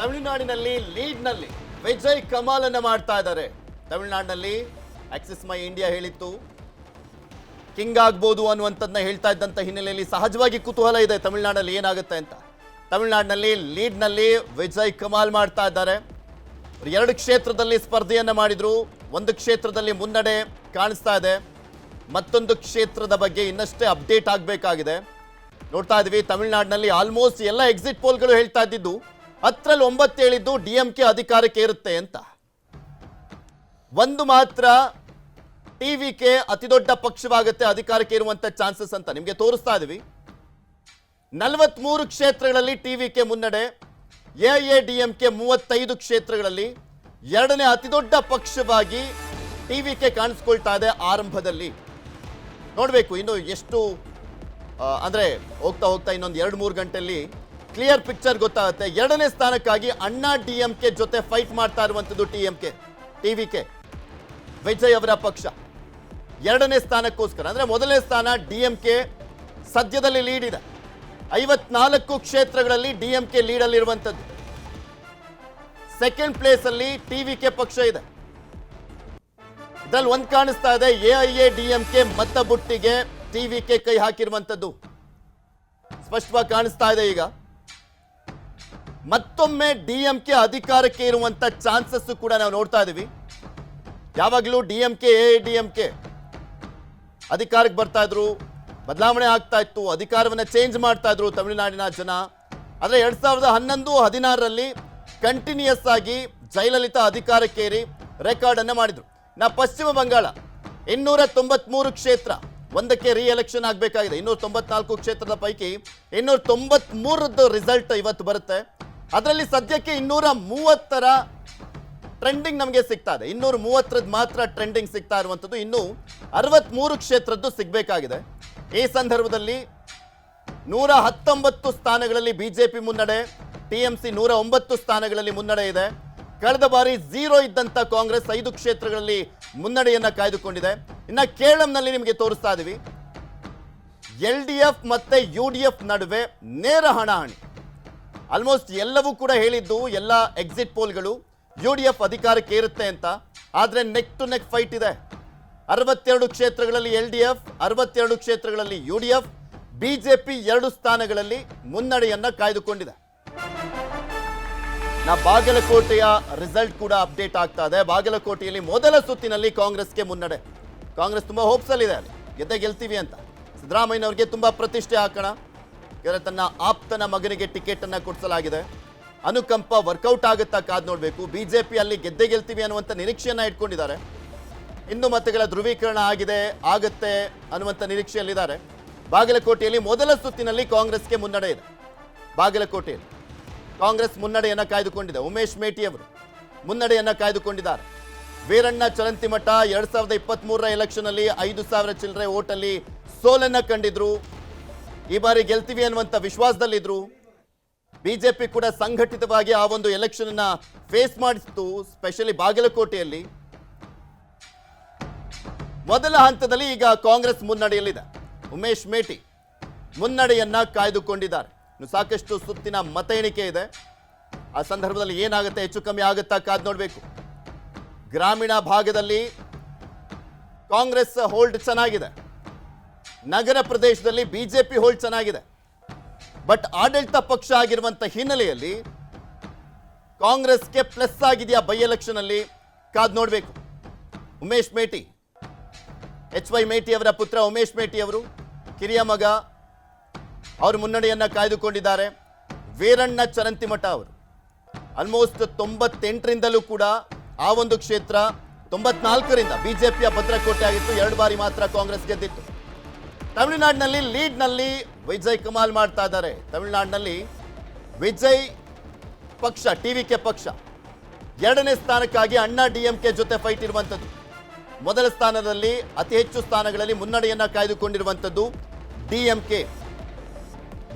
ತಮಿಳುನಾಡಿನಲ್ಲಿ ಲೀಡ್ನಲ್ಲಿ ವಿಜಯ್ ಕಮಾಲ್ ಅನ್ನ ಮಾಡ್ತಾ ಇದ್ದಾರೆ. ತಮಿಳುನಾಡಿನಲ್ಲಿ ಆಕ್ಸಿಸ್ ಮೈ ಇಂಡಿಯಾ ಹೇಳಿತ್ತು ಕಿಂಗ್ ಆಗ್ಬೋದು ಅನ್ನುವಂಥದ್ದನ್ನ ಹೇಳ್ತಾ ಇದ್ದಂತ ಹಿನ್ನೆಲೆಯಲ್ಲಿ ಸಹಜವಾಗಿ ಕುತೂಹಲ ಇದೆ ತಮಿಳುನಾಡಲ್ಲಿ ಏನಾಗುತ್ತೆ ಅಂತ. ತಮಿಳುನಾಡಿನಲ್ಲಿ ಲೀಡ್ನಲ್ಲಿ ವಿಜಯ್ ಕಮಾಲ್ ಮಾಡ್ತಾ ಇದ್ದಾರೆ. ಎರಡು ಕ್ಷೇತ್ರದಲ್ಲಿ ಸ್ಪರ್ಧೆಯನ್ನ ಮಾಡಿದ್ರು. ಒಂದು ಕ್ಷೇತ್ರದಲ್ಲಿ ಮುನ್ನಡೆ ಕಾಣಿಸ್ತಾ ಇದೆ, ಮತ್ತೊಂದು ಕ್ಷೇತ್ರದ ಬಗ್ಗೆ ಇನ್ನಷ್ಟೇ ಅಪ್ಡೇಟ್ ಆಗಬೇಕಾಗಿದೆ. ನೋಡ್ತಾ ಇದ್ವಿ ತಮಿಳುನಾಡಿನಲ್ಲಿ ಆಲ್ಮೋಸ್ಟ್ ಎಲ್ಲ ಎಕ್ಸಿಟ್ ಪೋಲ್ಗಳು ಹೇಳ್ತಾ ಇದ್ದಿದ್ದು 10ರಲ್ಲಿ 9 ಹೇಳಿದ್ದು ಡಿಎಂಕೆ ಅಧಿಕಾರಕ್ಕೆ ಇರುತ್ತೆ ಅಂತ. ಒಂದು ಮಾತ್ರ ಟಿವಿಕೆ ಅತಿ ದೊಡ್ಡ ಪಕ್ಷವಾಗುತ್ತೆ ಅಧಿಕಾರಕ್ಕೆ ಇರುವಂತ ಚಾನ್ಸಸ್ ಅಂತ ನಿಮಗೆ ತೋರಿಸ್ತಾ ಇದೀವಿ. 43 ಕ್ಷೇತ್ರಗಳಲ್ಲಿ ಟಿವಿಕೆ ಮುನ್ನಡೆ, ಎಐಎಡಿಎಂಕೆ 35 ಕ್ಷೇತ್ರಗಳಲ್ಲಿ ಎರಡನೇ ಅತಿ ದೊಡ್ಡ ಪಕ್ಷವಾಗಿ ಟಿವಿಕೆ ಕಾಣಿಸ್ಕೊಳ್ತಾ ಇದೆ. ಆರಂಭದಲ್ಲಿ ನೋಡಬೇಕು ಇನ್ನು ಎಷ್ಟು ಅಂದ್ರೆ ಹೋಗ್ತಾ ಹೋಗ್ತಾ ಇನ್ನೊಂದು 2-3 ಗಂಟೆಯಲ್ಲಿ ಕ್ಲಿಯರ್ ಪಿಕ್ಚರ್ ಗೊತ್ತಾಗುತ್ತೆ. ಎರಡನೇ ಸ್ಥಾನಕ್ಕಾಗಿ ಅಣ್ಣಾ ಡಿಎಂಕೆ ಜೊತೆ ಫೈಟ್ ಮಾಡ್ತಾ ಇರುವಂತದ್ದು ಟಿವಿಕೆ ವಿಜಯ್ ಅವರ ಪಕ್ಷ. ಎರಡನೇ ಸ್ಥಾನಕ್ಕೋಸ್ಕರ ಅಂದ್ರೆ ಮೊದಲನೇ ಸ್ಥಾನ ಡಿಎಂಕೆ ಸದ್ಯದಲ್ಲಿ ಲೀಡ್ ಇದೆ. 54 ಕ್ಷೇತ್ರಗಳಲ್ಲಿ ಡಿಎಂಕೆ ಲೀಡ್ ಅಲ್ಲಿ ಇರುವಂತದ್ದು. ಸೆಕೆಂಡ್ ಪ್ಲೇಸ್ ಅಲ್ಲಿ ಟಿವಿಕೆ ಪಕ್ಷ ಇದೆ. ಇದ್ರಲ್ಲಿ ಒಂದು ಕಾಣಿಸ್ತಾ ಇದೆ, ಎಐಎಡಿಎಂಕೆ ಮತ ಬುಟ್ಟಿಗೆ ಟಿವಿಕೆ ಕೈ ಹಾಕಿರುವಂತದ್ದು ಸ್ಪಷ್ಟವಾಗಿ ಕಾಣಿಸ್ತಾ ಇದೆ. ಈಗ ಮತ್ತೊಮ್ಮೆ ಡಿಎಂಕೆ ಅಧಿಕಾರಕ್ಕೆ ಇರುವಂತ ಚಾನ್ಸಸ್ ಕೂಡ ನಾವು ನೋಡ್ತಾ ಇದೀವಿ. ಯಾವಾಗಲೂ ಡಿಎಂಕೆ ಎಐಎಡಿಎಂಕೆ ಅಧಿಕಾರಕ್ಕೆ ಬರ್ತಾ ಇದ್ರು, ಬದಲಾವಣೆ ಆಗ್ತಾ ಇತ್ತು, ಅಧಿಕಾರವನ್ನ ಚೇಂಜ್ ಮಾಡ್ತಾ ಇದ್ರು ತಮಿಳುನಾಡಿನ ಜನ. ಆದ್ರೆ 2011-16ರಲ್ಲಿ ಕಂಟಿನ್ಯೂಸ್ ಆಗಿ ಜಯಲಲಿತಾ ಅಧಿಕಾರಕ್ಕೇರಿ ರೆಕಾರ್ಡ್ ಅನ್ನ ಮಾಡಿದ್ರು. ಪಶ್ಚಿಮ ಬಂಗಾಳ 293 ಕ್ಷೇತ್ರ, ಒಂದಕ್ಕೆ ರೀ ಎಲೆಕ್ಷನ್ ಆಗಬೇಕಾಗಿದೆ. 294 ಕ್ಷೇತ್ರದ ಪೈಕಿ 293 ರಿಸಲ್ಟ್ ಇವತ್ತು ಬರುತ್ತೆ. ಅದರಲ್ಲಿ ಸದ್ಯಕ್ಕೆ 230ರ ಟ್ರೆಂಡಿಂಗ್ ನಮಗೆ ಸಿಗ್ತಾ ಇದೆ. 230 ಮಾತ್ರ ಟ್ರೆಂಡಿಂಗ್ ಸಿಗ್ತಾ ಇರುವಂಥದ್ದು. ಇನ್ನು 63 ಕ್ಷೇತ್ರದ್ದು ಸಿಗಬೇಕಾಗಿದೆ. ಈ ಸಂದರ್ಭದಲ್ಲಿ 119 ಸ್ಥಾನಗಳಲ್ಲಿ ಬಿಜೆಪಿ ಮುನ್ನಡೆ, ಟಿಎಂಸಿ 109 ಸ್ಥಾನಗಳಲ್ಲಿ ಮುನ್ನಡೆ ಇದೆ. ಕಳೆದ ಬಾರಿ 0 ಇದ್ದಂತ ಕಾಂಗ್ರೆಸ್ 5 ಕ್ಷೇತ್ರಗಳಲ್ಲಿ ಮುನ್ನಡೆಯನ್ನ ಕಾಯ್ದುಕೊಂಡಿದೆ. ಇನ್ನ ಕೇರಳಂನಲ್ಲಿ ನಿಮಗೆ ತೋರಿಸ್ತಾ ಇದೀವಿ, ಎಲ್ಡಿಎಫ್ ಮತ್ತೆ ಯುಡಿಎಫ್ ನಡುವೆ ನೇರ ಹಣಾಹಣಿ. ಆಲ್ಮೋಸ್ಟ್ ಎಲ್ಲವೂ ಕೂಡ ಹೇಳಿದ್ದು ಎಲ್ಲ ಎಕ್ಸಿಟ್ ಪೋಲ್ಗಳು ಯುಡಿಎಫ್ ಅಧಿಕಾರಕ್ಕೆ ಇರುತ್ತೆ ಅಂತ. ಆದ್ರೆ ನೆಕ್ ಟು ನೆಕ್ ಫೈಟ್ ಇದೆ. 62 ಕ್ಷೇತ್ರಗಳಲ್ಲಿ ಎಲ್ಡಿಎಫ್, 62 ಕ್ಷೇತ್ರಗಳಲ್ಲಿ ಯುಡಿಎಫ್. ಬಿಜೆಪಿ 2 ಸ್ಥಾನಗಳಲ್ಲಿ ಮುನ್ನಡೆಯನ್ನ ಕಾಯ್ದುಕೊಂಡಿದೆ. ಬಾಗಲಕೋಟೆಯ ರಿಸಲ್ಟ್ ಕೂಡ ಅಪ್ಡೇಟ್ ಆಗ್ತಾ ಇದೆ. ಬಾಗಲಕೋಟೆಯಲ್ಲಿ ಮೊದಲ ಸುತ್ತಿನಲ್ಲಿ ಕಾಂಗ್ರೆಸ್ಗೆ ಮುನ್ನಡೆ. ಕಾಂಗ್ರೆಸ್ ತುಂಬಾ ಹೋಪ್ಸ್ ಅಲ್ಲಿ ಇದೆ, ಅಲ್ಲಿ ಗೆಲ್ತೀವಿ ಅಂತ. ಸಿದ್ದರಾಮಯ್ಯನವರಿಗೆ ತುಂಬಾ ಪ್ರತಿಷ್ಠೆ ಹಾಕೋಣ, ತನ್ನ ಆಪ್ತನ ಮಗನಿಗೆ ಟಿಕೆಟ್ ಅನ್ನ ಕೊಡಿಸಲಾಗಿದೆ. ಅನುಕಂಪ ವರ್ಕೌಟ್ ಆಗುತ್ತಾ ಕಾದ್ ನೋಡ್ಬೇಕು. ಬಿಜೆಪಿ ಅಲ್ಲಿ ಗೆಲ್ತೀವಿ ಅನ್ನುವಂಥ ನಿರೀಕ್ಷೆಯನ್ನ ಇಟ್ಕೊಂಡಿದ್ದಾರೆ. ಇನ್ನು ಮತಗಳ ಧ್ರುವೀಕರಣ ಆಗುತ್ತೆ ಅನ್ನುವಂಥ ನಿರೀಕ್ಷೆಯಲ್ಲಿದ್ದಾರೆ. ಬಾಗಲಕೋಟೆಯಲ್ಲಿ ಮೊದಲ ಸುತ್ತಿನಲ್ಲಿ ಕಾಂಗ್ರೆಸ್ಗೆ ಮುನ್ನಡೆ ಇದೆ. ಬಾಗಲಕೋಟೆಯಲ್ಲಿ ಕಾಂಗ್ರೆಸ್ ಮುನ್ನಡೆಯನ್ನ ಕಾಯ್ದುಕೊಂಡಿದೆ. ಉಮೇಶ್ ಮೇಟಿ ಅವರು ಮುನ್ನಡೆಯನ್ನ ಕಾಯ್ದುಕೊಂಡಿದ್ದಾರೆ. ವೀರಣ್ಣ ಚಲಂತಿಮಠ 2023ರ ಎಲೆಕ್ಷನ್ ಅಲ್ಲಿ 5,000 ಚಿಲ್ಲರೆ ಓಟಲ್ಲಿ ಸೋಲನ್ನ ಕಂಡಿದ್ರು. ಈ ಬಾರಿ ಗೆಲ್ತೀವಿ ಅನ್ನುವಂಥ ವಿಶ್ವಾಸದಲ್ಲಿದ್ರು. ಬಿಜೆಪಿ ಕೂಡ ಸಂಘಟಿತವಾಗಿ ಆ ಒಂದು ಎಲೆಕ್ಷನ್ ಅನ್ನ ಫೇಸ್ ಮಾಡಿಸಿತು. ಸ್ಪೆಷಲಿ ಬಾಗಲಕೋಟೆಯಲ್ಲಿ ಮೊದಲ ಹಂತದಲ್ಲಿ ಈಗ ಕಾಂಗ್ರೆಸ್ ಮುನ್ನಡೆಯಲ್ಲಿದೆ. ಉಮೇಶ್ ಮೇಟಿ ಮುನ್ನಡೆಯನ್ನ ಕಾಯ್ದುಕೊಂಡಿದ್ದಾರೆ. ಇನ್ನು ಸಾಕಷ್ಟು ಸುತ್ತಿನ ಮತ ಎಣಿಕೆ ಇದೆ. ಆ ಸಂದರ್ಭದಲ್ಲಿ ಏನಾಗುತ್ತೆ, ಹೆಚ್ಚು ಕಮ್ಮಿ ಆಗುತ್ತಾ ಕಾದ್ ನೋಡಬೇಕು. ಗ್ರಾಮೀಣ ಭಾಗದಲ್ಲಿ ಕಾಂಗ್ರೆಸ್ ಹೋಲ್ಡ್ ಚೆನ್ನಾಗಿದೆ. ನಗರ ಪ್ರದೇಶದಲ್ಲಿ ಬಿಜೆಪಿ ಹೋಲ್ಡ್ ಚೆನ್ನಾಗಿದೆ. ಬಟ್ ಆಡಳಿತ ಪಕ್ಷ ಆಗಿರುವಂತ ಹಿನ್ನೆಲೆಯಲ್ಲಿ ಕಾಂಗ್ರೆಸ್ಗೆ ಪ್ಲಸ್ ಆಗಿದೆಯಾ ಬೈ ಎಲೆಕ್ಷನ್ ಅಲ್ಲಿ ಕಾದ್ ನೋಡಬೇಕು. ಉಮೇಶ್ ಮೇಟಿ, HY ಮೇಟಿ ಅವರ ಪುತ್ರ ಉಮೇಶ್ ಮೇಟಿ ಅವರು ಕಿರಿಯ ಮಗ, ಅವರು ಮುನ್ನಡೆಯನ್ನ ಕಾಯ್ದುಕೊಂಡಿದ್ದಾರೆ. ವೀರಣ್ಣ ಚರಂತಿಮಠ ಅವರು ಆಲ್ಮೋಸ್ಟ್ 98ರಿಂದಲೂ ಕೂಡ ಆ ಒಂದು ಕ್ಷೇತ್ರ 94ರಿಂದ ಬಿಜೆಪಿಯ ಭದ್ರಕೋಟೆ ಆಗಿತ್ತು. 2 ಬಾರಿ ಮಾತ್ರ ಕಾಂಗ್ರೆಸ್ ಗೆದ್ದಿತ್ತು. ತಮಿಳುನಾಡಿನಲ್ಲಿ ಲೀಡ್ನಲ್ಲಿ ವಿಜಯ್ ಕಮಾಲ್ ಮಾಡ್ತಾ ಇದ್ದಾರೆ. ತಮಿಳುನಾಡಿನಲ್ಲಿ ವಿಜಯ್ ಪಕ್ಷ, ಟಿವಿಕೆ ಪಕ್ಷ ಎರಡನೇ ಸ್ಥಾನಕ್ಕಾಗಿ ಅಣ್ಣಾ ಡಿಎಂಕೆ ಜೊತೆ ಫೈಟ್ ಇರುವಂಥದ್ದು. ಮೊದಲ ಸ್ಥಾನದಲ್ಲಿ ಅತಿ ಹೆಚ್ಚು ಸ್ಥಾನಗಳಲ್ಲಿ ಮುನ್ನಡೆಯನ್ನ ಕಾಯ್ದುಕೊಂಡಿರುವಂಥದ್ದು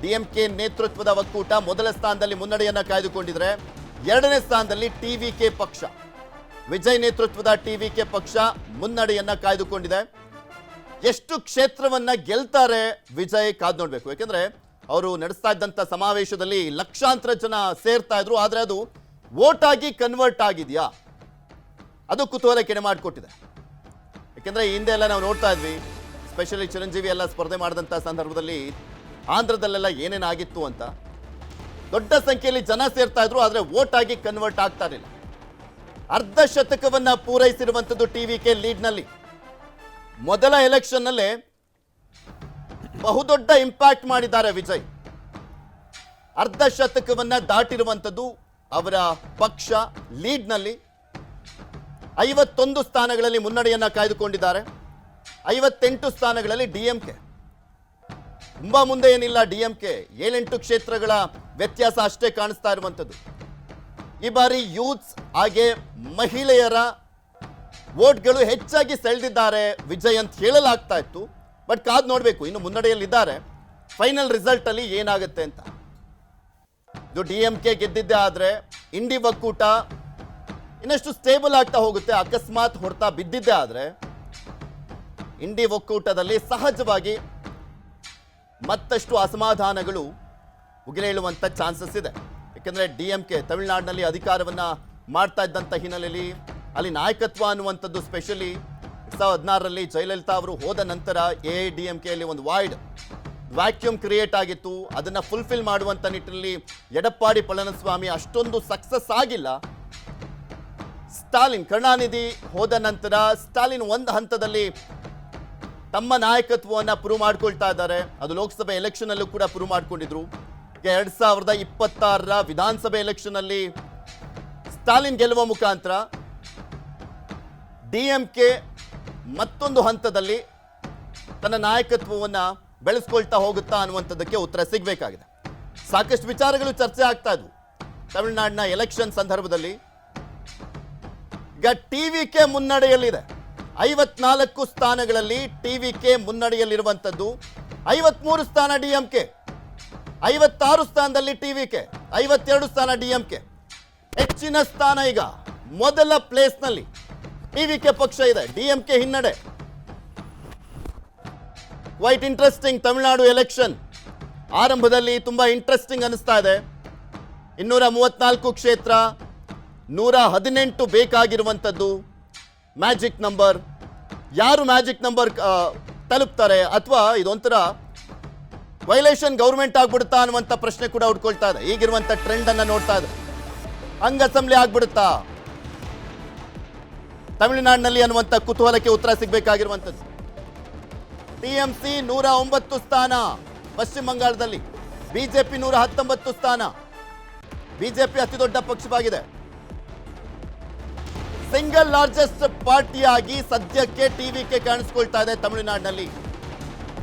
ಡಿಎಂಕೆ ನೇತೃತ್ವದ ಒಕ್ಕೂಟ ಮೊದಲ ಸ್ಥಾನದಲ್ಲಿ ಮುನ್ನಡೆಯನ್ನ ಕಾಯ್ದುಕೊಂಡಿದ್ರೆ, ಎರಡನೇ ಸ್ಥಾನದಲ್ಲಿ ಟಿವಿಕೆ ಪಕ್ಷ, ವಿಜಯ್ ನೇತೃತ್ವದ ಟಿವಿಕೆ ಪಕ್ಷ ಮುನ್ನಡೆಯನ್ನ ಕಾಯ್ದುಕೊಂಡಿದೆ. ಎಷ್ಟು ಕ್ಷೇತ್ರವನ್ನ ಗೆಲ್ತಾರೆ ವಿಜಯ್ ಕಾದ್ ನೋಡ್ಬೇಕು. ಯಾಕಂದ್ರೆ ಅವರು ನಡೆಸ್ತಾ ಇದ್ದಂತ ಸಮಾವೇಶದಲ್ಲಿ ಲಕ್ಷಾಂತರ ಜನ ಸೇರ್ತಾ ಇದ್ರು. ಆದ್ರೆ ಅದು ವೋಟ್ ಆಗಿ ಕನ್ವರ್ಟ್ ಆಗಿದೆಯಾ? ಅದು ಕುತೂಹಲ ಕೆಡೆ ಮಾಡಿಕೊಟ್ಟಿದೆ. ಯಾಕೆಂದ್ರೆ ಹಿಂದೆ ಎಲ್ಲ ನಾವು ನೋಡ್ತಾ ಇದ್ವಿ, ಸ್ಪೆಷಲಿ ಚಿರಂಜೀವಿ ಎಲ್ಲ ಸ್ಪರ್ಧೆ ಮಾಡಿದಂಥ ಸಂದರ್ಭದಲ್ಲಿ ಆಂಧ್ರದಲ್ಲೆಲ್ಲ ಏನೇನಾಗಿತ್ತು ಅಂತ. ದೊಡ್ಡ ಸಂಖ್ಯೆಯಲ್ಲಿ ಜನ ಸೇರ್ತಾ ಇದ್ರು, ಆದರೆ ವೋಟ್ ಆಗಿ ಕನ್ವರ್ಟ್ ಆಗ್ತಾ ಇರಲಿಲ್ಲ. ಅರ್ಧ ಶತಕವನ್ನ ಪೂರೈಸಿರುವಂಥದ್ದು ಟಿವಿಕೆ ಲೀಡ್ನಲ್ಲಿ. ಮೊದಲ ಎಲೆಕ್ಷನ್ನಲ್ಲೇ ಬಹುದೊಡ್ಡ ಇಂಪ್ಯಾಕ್ಟ್ ಮಾಡಿದ್ದಾರೆ ವಿಜಯ್. ಅರ್ಧ ಶತಕವನ್ನ ದಾಟಿರುವಂಥದ್ದು ಅವರ ಪಕ್ಷ ಲೀಡ್ನಲ್ಲಿ. 51 ಸ್ಥಾನಗಳಲ್ಲಿ ಮುನ್ನಡೆಯನ್ನ ಕಾಯ್ದುಕೊಂಡಿದ್ದಾರೆ. 58 ಸ್ಥಾನಗಳಲ್ಲಿ ಡಿಎಂಕೆ. ತುಂಬಾ ಮುಂದೆ ಏನಿಲ್ಲ ಡಿಎಂಕೆ, 7-8 ಕ್ಷೇತ್ರಗಳ ವ್ಯತ್ಯಾಸ ಅಷ್ಟೇ ಕಾಣಿಸ್ತಾ ಇರುವಂಥದ್ದು. ಈ ಬಾರಿ ಯೂತ್ಸ್ ಹಾಗೆ ಮಹಿಳೆಯರ ವೋಟ್ಗಳು ಹೆಚ್ಚಾಗಿ ಸೆಳೆದಿದ್ದಾರೆ ವಿಜಯ್ ಅಂತ ಹೇಳಲಾಗ್ತಾ ಇತ್ತು. ಬಟ್ ಕಾದ್ ನೋಡಬೇಕು, ಇನ್ನು ಮುನ್ನಡೆಯಲ್ಲಿದ್ದಾರೆ. ಫೈನಲ್ ರಿಸಲ್ಟ್ ಅಲ್ಲಿ ಏನಾಗುತ್ತೆ ಅಂತ. ಇದು ಡಿಎಂಕೆ ಗೆದ್ದಿದ್ದೆ ಆದ್ರೆ ಇಂಡಿ ಒಕ್ಕೂಟ ಇನ್ನಷ್ಟು ಸ್ಟೇಬಲ್ ಆಗ್ತಾ ಹೋಗುತ್ತೆ. ಅಕಸ್ಮಾತ್ ಹೊಡ್ತಾ ಬಿದ್ದಿದ್ದೆ ಆದ್ರೆ ಇಂಡಿ ಒಕ್ಕೂಟದಲ್ಲಿ ಸಹಜವಾಗಿ ಮತ್ತಷ್ಟು ಅಸಮಾಧಾನಗಳು ಉಗಿಲೇಳುವಂತ ಚಾನ್ಸಸ್ ಇದೆ. ಯಾಕೆಂದ್ರೆ ಡಿಎಂಕೆ ತಮಿಳುನಾಡಿನಲ್ಲಿ ಅಧಿಕಾರವನ್ನ ಮಾಡ್ತಾ ಇದ್ದಂಥ ಹಿನ್ನೆಲೆಯಲ್ಲಿ ಅಲ್ಲಿ ನಾಯಕತ್ವ ಅನ್ನುವಂಥದ್ದು, ಸ್ಪೆಷಲಿ 2016ರಲ್ಲಿ ಜಯಲಲಿತಾ ಅವರು ಹೋದ ನಂತರ ಎಐಡಿಎಂಕೆಯಲ್ಲಿ ಒಂದು ವ್ಯಾಕ್ಯೂಮ್ ಕ್ರಿಯೇಟ್ ಆಗಿತ್ತು. ಅದನ್ನ ಫುಲ್ಫಿಲ್ ಮಾಡುವಂತ ನಿಟ್ಟಿನಲ್ಲಿ ಎಡಪ್ಪಾಡಿ ಪಳನಿಸ್ವಾಮಿ ಅಷ್ಟೊಂದು ಸಕ್ಸಸ್ ಆಗಿಲ್ಲ. ಸ್ಟಾಲಿನ್, ಕರುಣಾನಿಧಿ ಹೋದ ನಂತರ ಸ್ಟಾಲಿನ್ ಒಂದು ಹಂತದಲ್ಲಿ ತಮ್ಮ ನಾಯಕತ್ವವನ್ನು ಪ್ರೂವ್ ಮಾಡ್ಕೊಳ್ತಾ ಇದ್ದಾರೆ. ಅದು ಲೋಕಸಭೆ ಎಲೆಕ್ಷನ್ ಅಲ್ಲೂ ಕೂಡ ಪ್ರೂವ್ ಮಾಡ್ಕೊಂಡಿದ್ರು. 2026ರ ವಿಧಾನಸಭೆ ಎಲೆಕ್ಷನ್ ಅಲ್ಲಿ ಸ್ಟಾಲಿನ್ ಗೆಲ್ಲುವ ಮುಖಾಂತರ ಡಿಎಂಕೆ ಮತ್ತೊಂದು ಹಂತದಲ್ಲಿ ತನ್ನ ನಾಯಕತ್ವವನ್ನ ಬೆಳೆಸ್ಕೊಳ್ತಾ ಹೋಗುತ್ತಾ ಅನ್ನುವಂಥದ್ದಕ್ಕೆ ಉತ್ತರ ಸಿಗಬೇಕಾಗಿದೆ. ಸಾಕಷ್ಟು ವಿಚಾರಗಳು ಚರ್ಚೆ ಆಗ್ತಾ ಇದ್ವು ತಮಿಳುನಾಡಿನ ಎಲೆಕ್ಷನ್ ಸಂದರ್ಭದಲ್ಲಿ. ಈಗ ಟಿವಿಕೆ ಮುನ್ನಡೆಯಲ್ಲಿದೆ. 54 ಸ್ಥಾನಗಳಲ್ಲಿ ಟಿವಿಕೆ ಮುನ್ನಡೆಯಲ್ಲಿರುವಂಥದ್ದು. 53 ಸ್ಥಾನ ಡಿಎಂಕೆ, 56 ಸ್ಥಾನದಲ್ಲಿ ಟಿವಿಕೆ, 52 ಸ್ಥಾನ ಡಿಎಂಕೆ. ಹೆಚ್ಚಿನ ಸ್ಥಾನ ಈಗ ಮೊದಲ ಪ್ಲೇಸ್ನಲ್ಲಿ ಟಿವಿಕೆ ಪಕ್ಷ ಇದೆ. ಡಿಎಂಕೆ ಹಿನ್ನಡೆ. ಕ್ವೈಟ್ ಇಂಟ್ರೆಸ್ಟಿಂಗ್ ತಮಿಳುನಾಡು ಎಲೆಕ್ಷನ್ ಆರಂಭದಲ್ಲಿ ತುಂಬಾ ಇಂಟ್ರೆಸ್ಟಿಂಗ್ ಅನಿಸ್ತಾ ಇದೆ. 234 ಕ್ಷೇತ್ರ, 118 ಬೇಕಾಗಿರುವಂಥದ್ದು ಮ್ಯಾಜಿಕ್ ನಂಬರ್. ಯಾರು ಮ್ಯಾಜಿಕ್ ನಂಬರ್ ತಲುಪ್ತಾರೆ, ಅಥವಾ ಇದೊಂಥರ ವೈಲೇಷನ್ ಗೌರ್ಮೆಂಟ್ ಆಗ್ಬಿಡುತ್ತಾ ಅನ್ನುವಂಥ ಪ್ರಶ್ನೆ ಕೂಡ ಉಟ್ಕೊಳ್ತಾ ಇದೆ. ಈಗಿರುವಂಥ ಟ್ರೆಂಡ್ ಅನ್ನ ನೋಡ್ತಾ ಇದೆ. ಹಂಗ ಅಸೆಂಬ್ಲಿ ಆಗ್ಬಿಡುತ್ತಾ ತಮಿಳುನಾಡಿನಲ್ಲಿ ಅನ್ನುವಂಥ ಕುತೂಹಲಕ್ಕೆ ಉತ್ತರ ಸಿಗಬೇಕಾಗಿರುವಂಥದ್ದು. ಟಿಎಂಸಿ 109 ಸ್ಥಾನ ಪಶ್ಚಿಮ ಬಂಗಾಳದಲ್ಲಿ, ಬಿಜೆಪಿ 119 ಸ್ಥಾನ. ಬಿಜೆಪಿ ಅತಿ ದೊಡ್ಡ ಪಕ್ಷವಾಗಿದೆ. ಸಿಂಗಲ್ ಲಾರ್ಜೆಸ್ಟ್ ಪಾರ್ಟಿಯಾಗಿ ಸದ್ಯಕ್ಕೆ ಟಿವಿಕೆ ಕಾಣಿಸ್ಕೊಳ್ತಾ ಇದೆ ತಮಿಳುನಾಡಿನಲ್ಲಿ.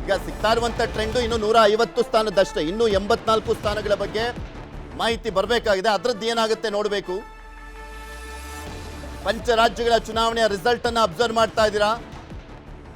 ಈಗ ಸಿಗ್ತಾ ಇರುವಂತ ಟ್ರೆಂಡ್ ಇನ್ನು 150 ಸ್ಥಾನದಷ್ಟೇ. ಇನ್ನು 84 ಸ್ಥಾನಗಳ ಬಗ್ಗೆ ಮಾಹಿತಿ ಬರಬೇಕಾಗಿದೆ. ಅದರದ್ದು ಏನಾಗುತ್ತೆ ನೋಡಬೇಕು. ಪಂಚರಾಜ್ಯಗಳ ಚುನಾವಣೆಯ ರಿಸಲ್ಟ್ ಅನ್ನು ಅಬ್ಸರ್ವ್ ಮಾಡ್ತಾ ಇದ್ದೀರಾ.